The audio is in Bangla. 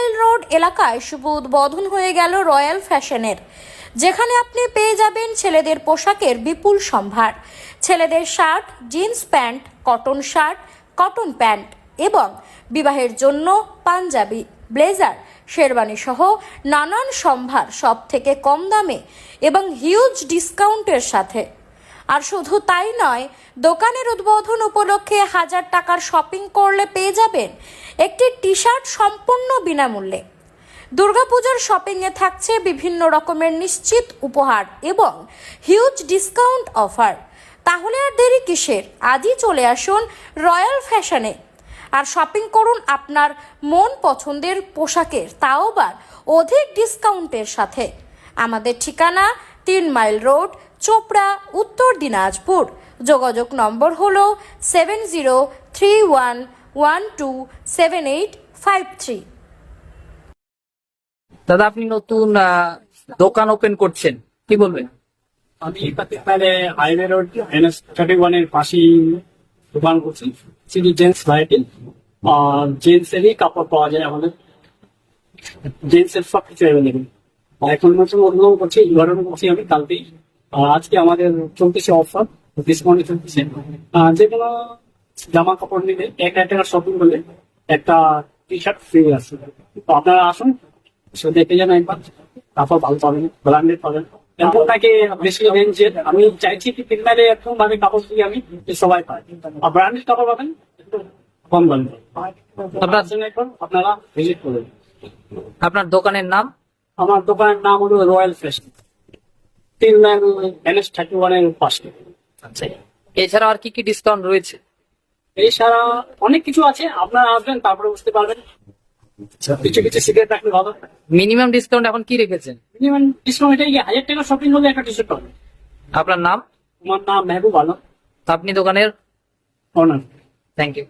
মাইল রোড এলাকায় শুভ উদ্বোধন হয়ে গেল রয়্যাল ফ্যাশনের, যেখানে আপনি পেয়ে যাবেন ছেলেদের পোশাকের বিপুল সম্ভার। ছেলেদের shirt, jeans pant, cotton shirt, cotton pant এবং বিবাহের জন্য পাঞ্জাবি, ব্লেজার, শেরওয়ানি সহ নানান সম্ভার সব থেকে কম দামে এবং হিউজ ডিসকাউন্টের সাথে। আর শুধু তাই নয়, দোকানের উদ্বোধন উপলক্ষে 1000 টাকার শপিং করলে পেয়ে যাবেন একটি টি শার্ট সম্পূর্ণ বিনামূল্যে। দুর্গাপূজার শপিংয়ে থাকছে বিভিন্ন রকমের নিশ্চিত উপহার এবং হিউজ ডিসকাউন্ট অফার। তাহলে আর দেরি কিসের? আজই চলে আসুন রয়্যাল ফ্যাশনে আর শপিং করুন আপনার মন পছন্দের পোশাকের, তাও আবার অধিক ডিসকাউন্টের সাথে। আমাদের ঠিকানা 3 মাইল রোড, চোপড়া, উত্তর দিনাজপুর। যোগাযোগ নম্বর হলো 7031127853। দাদা, আপনি নতুন দোকান ওপেন করছেন, কি বলবেন? আমি হাইওয়ে রোড NS31 এর পাশেই দোকান করছি। শুধু জেন্টস ভ্যারাইটি আর জেন্টস এরই কাপড় পাওয়া যায় আমাদের। জেন্টস এর সব কিছু অ্যাভেলেবেল। এখন নতুন উদ্বোধন করছি, উদ্বোধন করছি আমি কালকেই। আর আজকে আমাদের চলতেছে অফার, ডিসকাউন্ট চলতেছে। যে কোনো জামা কাপড় নিলে 1000 টাকার শপিং করলে একটা টি শার্ট ফ্রি আছে। তো আপনারা আসুন, দেখে যান একবার, কাপড় ভালো পাবেন, ব্র্যান্ডেড পাবেন। এখন নাকি বেশি রেঞ্জের আমি চাইছি কি তিনবারে এরকম ভাবে কাপড় দিয়ে আমি সবাই পাই, আর ব্র্যান্ডেড কাপড় পাবেন একটু কম দামে। আপনারা ভিজিট করবেন। আপনার দোকানের নাম? আমার দোকানের নাম হলো রয়্যাল ফ্যাশন, 3 মাইল NS31 এর পাশে। আচ্ছা, এছাড়া আর কি কি ডিসকাউন্ট রয়েছে? এছাড়া অনেক কিছু আছে, আপনারা আসবেন তারপরে বুঝতে পারবেন। কিছু কিছু সিগারেট রাখলে ভালো। মিনিমাম ডিসকাউন্ট এখন কি রেখেছেন? মিনিমাম ডিসকাউন্ট এটাই 1000 টাকা শপিং হলে একটা টি শার্ট পাবেন। আপনার নাম? আমার নাম মেহবুব আলম, আপনি দোকানের ওনার। Thank you.